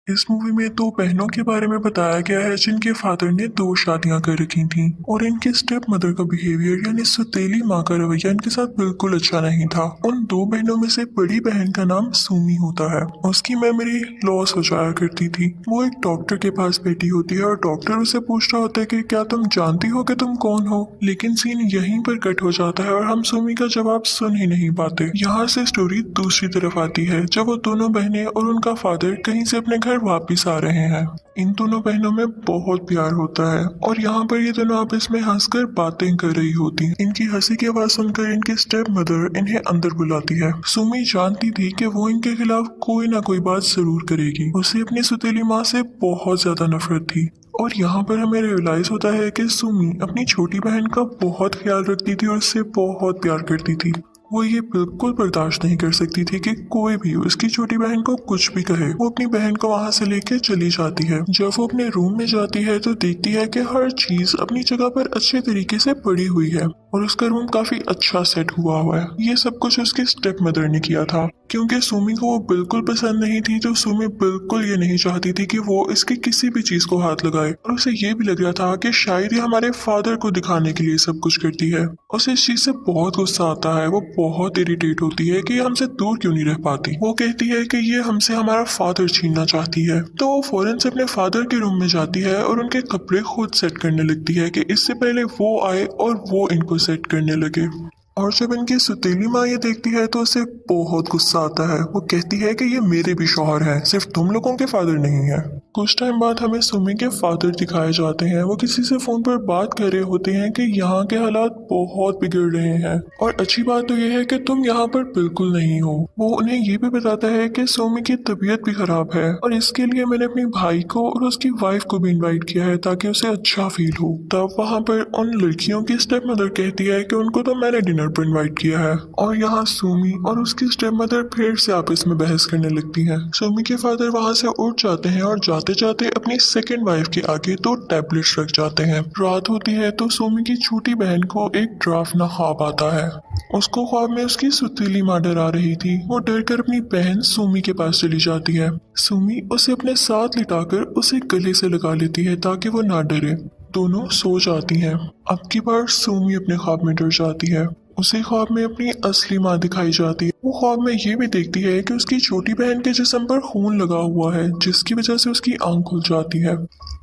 इस मूवी में दो बहनों के बारे में बताया गया है जिनके फादर ने दो शादियां कर रखी थीं और इनके स्टेप मदर का बिहेवियर यानी सौतेली माँ का रवैया इनके साथ बिल्कुल अच्छा नहीं था। उन दो बहनों में से बड़ी बहन का नाम सुमी होता है। उसकी मेमोरी लॉस हो जाया करती थी। वो एक डॉक्टर के पास बैठी होती है और डॉक्टर उसे पूछ रहा होता है कि क्या तुम जानती हो कि तुम कौन हो, लेकिन सीन यहीं पर कट हो जाता है और हम सुमी का जवाब सुन ही नहीं पाते। यहाँ से स्टोरी दूसरी तरफ आती है जब वो दोनों बहनें और उनका फादर कहीं से अपने घर वापिस आ रहे हैं। इन दोनों बहनों में बहुत प्यार होता है और यहाँ पर ये दोनों आपस में हंसकर बातें कर रही होती हैं। इनकी हंसी की आवाज सुनकर इनकी स्टेप मदर इन्हें अंदर बुलाती है। सुमी जानती थी कि वो इनके खिलाफ कोई ना कोई बात जरूर करेगी। उसे अपनी सौतेली माँ से बहुत ज्यादा नफरत थी और यहाँ पर हमें रियलाइज होता है कि सुमी अपनी छोटी बहन का बहुत ख्याल रखती थी और उससे बहुत प्यार करती थी। वो ये बिल्कुल बर्दाश्त नहीं कर सकती थी कि कोई भी उसकी छोटी बहन को कुछ भी कहे। वो अपनी बहन को वहां से लेकर चली जाती है। जब वो अपने रूम में जाती है तो देखती है कि हर चीज अपनी जगह पर अच्छे तरीके से पड़ी हुई है और उसका रूम काफी अच्छा सेट हुआ है। ये सब कुछ उसके स्टेप मदर ने किया था। क्योंकि सुमी को वो बिल्कुल पसंद नहीं थी तो सुमी बिल्कुल ये नहीं चाहती थी कि वो इसकी किसी भी चीज को हाथ लगाए और उसे ये भी लग रहा था कि शायद ये हमारे फादर को दिखाने के लिए सब कुछ करती है। उसे इस चीज से बहुत गुस्सा आता है। वो बहुत इरिटेट होती है कि ये हमसे दूर क्यों नहीं रह पाती। वो कहती है कि ये हमसे हमारा फादर छीनना चाहती है। तो वो फौरन से अपने फादर के रूम में जाती है और उनके कपड़े खुद सेट करने लगती है कि इससे पहले वो आए और वो इनको सेट करने लगे। और जब इनकी सौतेली माँ ये देखती है तो उसे बहुत गुस्सा आता है। वो कहती है कि ये मेरे भी शौहर हैं, सिर्फ तुम लोगों के फादर नहीं है। कुछ टाइम बाद हमें सुमी के फादर दिखाए जाते हैं। वो किसी से फोन पर बात कर रहे होते हैं कि यहाँ के हालात बहुत बिगड़ रहे हैं और अच्छी बात तो यह है कि तुम यहाँ पर बिल्कुल नहीं हो। वो उन्हें ये भी बताता है कि सुमी की तबीयत भी खराब है और इसके लिए मैंने अपने भाई को और उसकी वाइफ को भी इन्वाइट किया है ताकि उसे अच्छा फील हो। तब वहाँ पर उन लड़कियों की स्टेप मदर कहती है कि उनको तो मैंने डिनर पर इन्वाइट किया है और यहाँ सुमी और उसकी स्टेप मदर फिर से आपस में बहस करने लगती हैं। सुमी के फादर वहाँ से उठ जाते हैं और जाते जाते अपनी सेकेंड वाइफ के आगे दो टैबलेट्स रख जाते हैं। रात होती है तो सुमी की छोटी बहन को एक डरावना ख्वाब आता है। उसको ख्वाब में उसकी सौतेली माँ डरा रही थी। वो डर कर अपनी बहन सुमी के पास चली जाती है। सुमी उसे अपने साथ लिटाकर उसे गले से लगा लेती है ताकि वो ना डरे। दोनों सो जाती हैं। अब की बार सुमी अपने ख्वाब में डर जाती है। उसे ख्वाब में अपनी असली माँ दिखाई जाती है। वो ख्वाब में ये भी देखती है कि उसकी छोटी बहन के जिस्म पर खून लगा हुआ है जिसकी वजह से उसकी आंख खुल जाती है।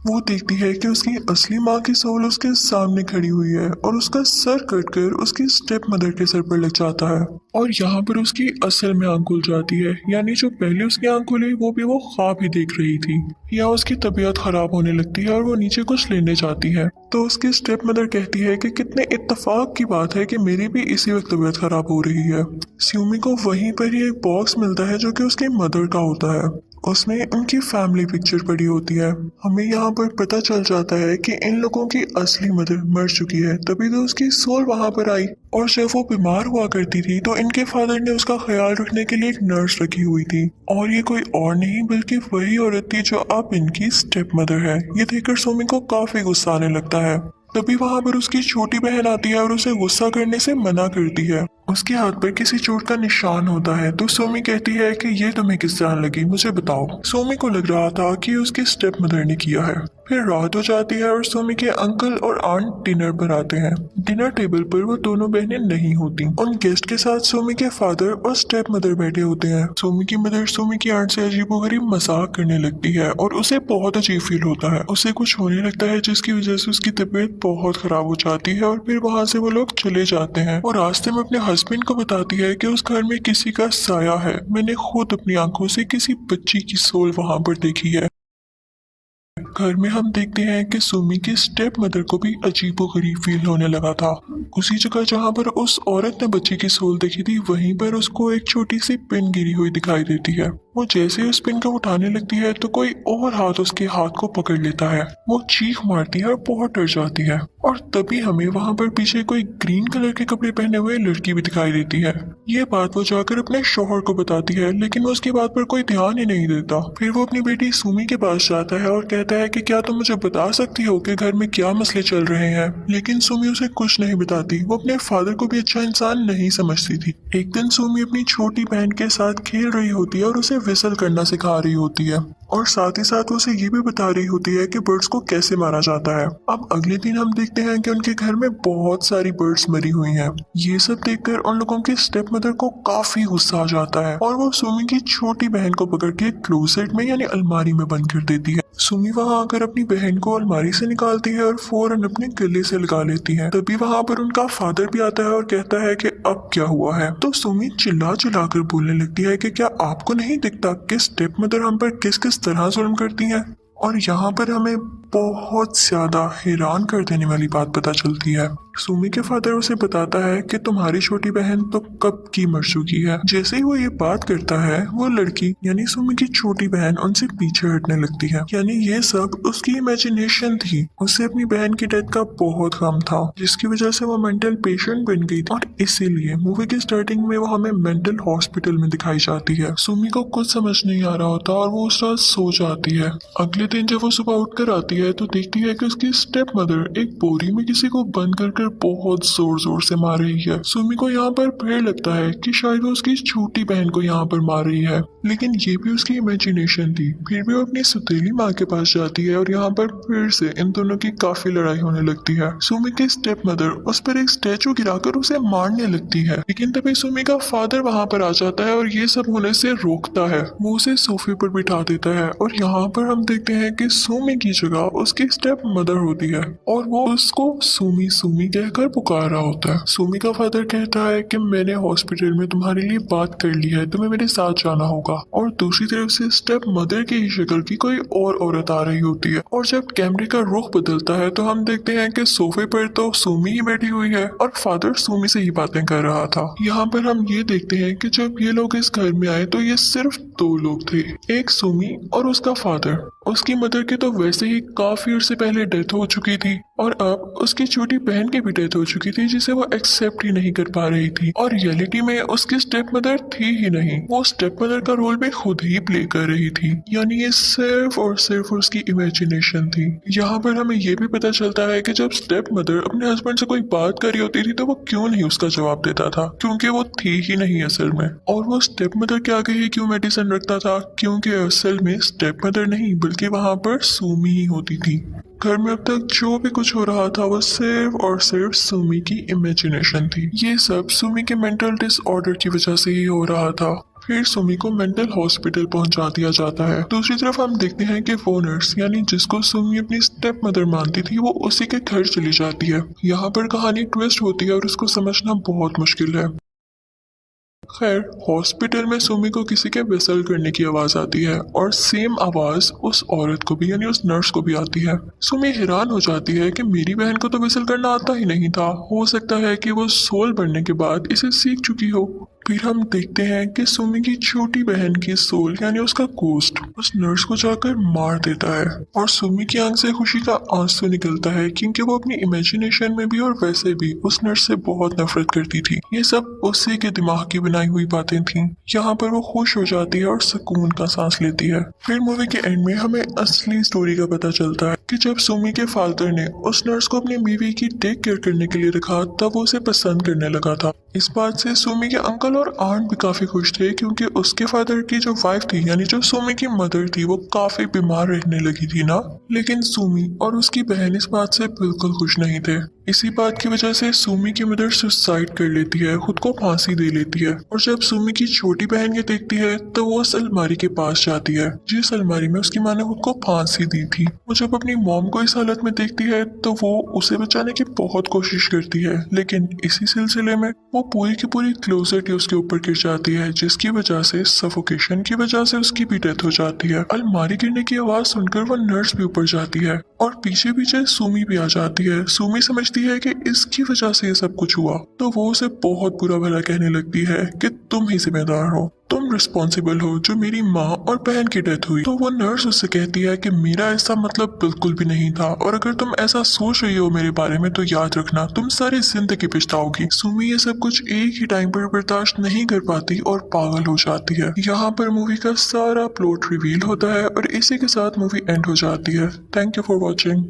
वो देखती है कि उसकी असली माँ की सोल उसके सामने खड़ी हुई है और उसका सर कटकर उसकी स्टेप मदर के सर पर लग जाता है और यहाँ पर उसकी असल में आंख खुल जाती है। यानी जो पहले उसकी आंख खुली वो भी वो ख्वाब ही देख रही थी। यहाँ उसकी तबीयत खराब होने लगती है और वो नीचे कुछ लेने जाती है तो उसकी स्टेप मदर कहती है कि कितने इत्तेफाक की बात है कि मेरी भी इसी वक्त तबीयत खराब हो रही है। स्यूमी को वहीं पर ही एक बॉक्स मिलता है जो कि उसकी मदर का होता है। उसमें उनकी फैमिली पिक्चर पड़ी होती है। हमें यहाँ पर पता चल जाता है कि इन लोगों की असली मदर मर चुकी है, तभी तो उसकी सोल वहां पर आई। और जब वो बीमार हुआ करती थी तो इनके फादर ने उसका ख्याल रखने के लिए एक नर्स रखी हुई थी और ये कोई और नहीं बल्कि वही औरत थी जो अब इनकी स्टेप मदर है। ये देखकर सोमी को काफी गुस्सा आने लगता है। तभी वहां पर उसकी छोटी बहन आती है और उसे गुस्सा करने से मना करती है। उसके हाथ पर किसी चोट का निशान होता है तो सोमी कहती है कि ये तुम्हें किस तरह लगी, मुझे बताओ। सोमी को लग रहा था कि उसकी स्टेप मदर ने किया है। फिर रात हो जाती है और सोमी के अंकल और आंट डिनर पर आते हैं। डिनर टेबल पर वो दोनों बहनें नहीं होती। उन गेस्ट के साथ सोमी के फादर और स्टेप मदर बैठे होते हैं। सोमी की मदर सोमी की आंट से अजीबोगरीब मजाक करने लगती है और उसे बहुत अजीब फील होता है। उसे कुछ होने लगता है जिसकी वजह से उसकी तबीयत बहुत खराब हो जाती है और फिर वहां से वो लोग चले जाते हैं और रास्ते में अपने हस्बैंड को बताती है कि उस घर में किसी का साया है। मैंने खुद अपनी आंखों से किसी बच्ची की सोल वहां पर देखी है। घर में हम देखते हैं कि सुमी की स्टेप मदर को भी अजीबोगरीब फील होने लगा था। उसी जगह जहां पर उस औरत ने बच्ची की सोल देखी थी वहीं पर उसको एक छोटी सी पिन गिरी हुई दिखाई देती है। वो जैसे ही उस पिन को उठाने लगती है तो कोई और हाथ उसके हाथ को पकड़ लेता है। वो चीख मारती है और बहुत डर जाती है और तभी हमें वहां पर पीछे कोई ग्रीन कलर के कपड़े पहने हुए लड़की भी दिखाई देती है। ये बात वो जाकर अपने शौहर को बताती है लेकिन वो उसकी बात पर कोई ध्यान ही नहीं देता। फिर वो अपनी बेटी सुमी के पास जाता है और कहता है कि क्या तुम मुझे बता सकती हो कि घर में क्या मसले चल रहे हैं, लेकिन सुमी उसे कुछ नहीं बताती। वो अपने फादर को भी अच्छा इंसान नहीं समझती थी। एक दिन सुमी अपनी छोटी बहन के साथ खेल रही होती है और उसे विसल करना सिखा रही होती है, और साथ ही साथ उसे ये भी बता रही होती है कि बर्ड्स को कैसे मारा जाता है। अब अगले दिन हम देखते हैं कि उनके घर में बहुत सारी बर्ड्स मरी हुई हैं। ये सब देखकर उन लोगों की स्टेप मदर को काफी गुस्सा आ जाता है और वो सुमी की छोटी बहन को पकड़ के क्लोसेट में यानी अलमारी में बंद कर देती है। सुमी वहां आकर अपनी बहन को अलमारी से निकालती है और फौरन अपने गले से लगा लेती है। तभी वहां पर उनका फादर भी आता है और कहता है कि अब क्या हुआ है। तो सुमी चिल्ला चिल्ला कर बोलने लगती है कि क्या आपको नहीं दिखता कि स्टेप मदर हम पर किस किस तरह जुल्म करती हैं। और यहाँ पर हमें बहुत ज्यादा हैरान कर देने वाली बात पता चलती है। सुमी के फादर उसे बताता है कि तुम्हारी छोटी बहन तो कब की मर चुकी है। जैसे ही वो ये बात करता है, वो लड़की यानी सुमी की छोटी बहन उनसे पीछे हटने लगती है। यानी ये सब उसकी इमेजिनेशन थी। उसे अपनी बहन की डेथ का बहुत गम था, जिसकी वजह से वो मेंटल पेशेंट बन गई थी, और इसीलिए मूवी की स्टार्टिंग में वो हमें मेंटल हॉस्पिटल में दिखाई जाती है। सुमी को कुछ समझ नहीं आ रहा होता और वो उस रात सो जाती है। अगले दिन जब वो सुबह उठकर आती है तो देखती है कि उसकी स्टेप मदर एक बोरी में किसी को बंद कर बहुत जोर जोर से मार रही है। सुमी को यहाँ पर फिर लगता है कि शायद वो उसकी छोटी बहन को यहाँ पर मार रही है, लेकिन ये भी उसकी इमेजिनेशन थी। फिर भी वो अपनी सौतेली माँ के पास जाती है और यहाँ पर फिर से इन दोनों की काफी लड़ाई होने लगती है। सुमी की स्टेप मदर उस पर एक स्टैचू गिराकर उसे मारने लगती है, लेकिन तभी सुमी का फादर वहाँ पर आ जाता है और ये सब होने से रोकता है। वो उसे सोफे पर बिठा देता है और यहाँ पर हम देखते हैं कि सुमी की जगह उसकी स्टेप मदर होती है और वो उसको सुमी सुमी कहकर पुकार रहा होता है। सुमी का फादर कहता है कि मैंने हॉस्पिटल में तुम्हारे लिए बात कर ली है, तुम्हें मेरे साथ जाना होगा। और दूसरी तरफ से स्टेप मदर की ही शक्ल की कोई और औरत आ रही होती है, और जब कैमरे का रुख बदलता है तो हम देखते हैं कि सोफे पर तो सुमी ही बैठी हुई है और फादर सुमी से ही बातें कर रहा था। यहाँ पर हम ये देखते हैं कि जब ये लोग इस घर में आए तो ये सिर्फ दो लोग थे, एक सुमी और उसका फादर। उसकी मदर की तो वैसे ही काफी अर्से पहले डेथ हो चुकी थी, और अब उसकी छोटी बहन की भी डेथ हो चुकी थी, जिसे वो एक्सेप्ट ही नहीं कर पा रही थी। और रियलिटी में उसकी स्टेप मदर थी ही नहीं, वो स्टेप मदर का रोल भी खुद ही प्ले कर रही थी। यानी ये सिर्फ और सिर्फ उसकी इमेजिनेशन थी। यहाँ पर हमें ये भी पता चलता है कि जब स्टेप मदर अपने हस्बैंड से कोई बात कर रही होती थी तो वो क्यों नहीं उसका जवाब देता था, क्योंकि वो थी ही नहीं असल में। और वो स्टेप मदर के आगे ही क्यों मेडिसिन रखता था, क्योंकि असल में स्टेप मदर नहीं बल्कि वहां पर सुमी ही होती थी। घर में अब तक जो भी कुछ हो रहा था वो सिर्फ और सिर्फ सुमी की इमेजिनेशन थी। ये सब सुमी के मेंटल डिसऑर्डर की वजह से ही हो रहा था। फिर सुमी को मेंटल हॉस्पिटल पहुंचा दिया जाता है। दूसरी तरफ हम देखते हैं कि वो नर्स यानी जिसको सुमी अपनी स्टेप मदर मानती थी वो उसी के घर चली जाती है। यहाँ पर कहानी ट्विस्ट होती है और उसको समझना बहुत मुश्किल है। खैर, हॉस्पिटल में सुमी को किसी के विसल करने की आवाज आती है और सेम आवाज उस औरत को भी यानी उस नर्स को भी आती है। सुमी हैरान हो जाती है कि मेरी बहन को तो विसल करना आता ही नहीं था, हो सकता है कि वो सोल बनने के बाद इसे सीख चुकी हो। फिर हम देखते हैं कि सुमी की छोटी बहन की सोल यानी उसका गोस्ट उस नर्स को जाकर मार देता है, और सुमी की आंख से खुशी का आंसू निकलता है क्योंकि वो अपनी इमेजिनेशन में भी और वैसे भी उस नर्स से बहुत नफरत करती थी। ये सब उसी के दिमाग की बनाई हुई बातें थीं। यहाँ पर वो खुश हो जाती है और सुकून का सांस लेती है। फिर मूवी के एंड में हमें असली स्टोरी का पता चलता है कि जब सुमी के फादर ने उस नर्स को अपनी बीवी की टेक केयर करने के लिए रखा तब वो उसे पसंद करने लगा था। इस बात से सुमी के अंकल और आंट भी काफी खुश थे क्योंकि उसके फादर की जो वाइफ थी यानी जो सुमी की मदर थी वो काफी बीमार रहने लगी थी ना। लेकिन सुमी और उसकी बहन इस बात से बिल्कुल खुश नहीं थे। इसी बात की वजह से सुमी की मदर सुसाइड कर लेती है, खुद को फांसी दे लेती है। और जब सुमी की छोटी बहन ये देखती है तो वो उस अलमारी के पास जाती है जिस अलमारी में उसकी माँ ने खुद को फांसी दी थी। वो जब अपनी मॉम को इस हालत में देखती है तो वो उसे बचाने की बहुत कोशिश करती है, लेकिन इसी सिलसिले में वो पूरी की पूरी क्लोजेट ही उसके ऊपर गिर जाती है, जिसकी वजह से सफोकेशन की वजह से उसकी भी डेथ हो जाती है। अलमारी गिरने की आवाज सुनकर वो नर्स भी ऊपर जाती है और पीछे पीछे सुमी भी आ जाती है। सुमी समझती है कि इसकी वजह से ये सब कुछ हुआ, तो वो उसे बहुत बुरा भला कहने लगती है कि तुम ही जिम्मेदार हो। तुम रिस्पॉन्सिबल हो जो मेरी माँ और बहन की डेथ हुई। तो वो नर्स उससे कहती है कि मेरा ऐसा मतलब बिल्कुल भी नहीं था, और अगर तुम ऐसा सोच रही हो मेरे बारे में तो याद रखना तुम सारी जिंदगी पछताओगी। सुमी ये सब कुछ एक ही टाइम पर बर्दाश्त नहीं कर पाती और पागल हो जाती है। यहाँ पर मूवी का सारा प्लॉट रिवील होता है और इसी के साथ मूवी एंड हो जाती है। Thank you for watching.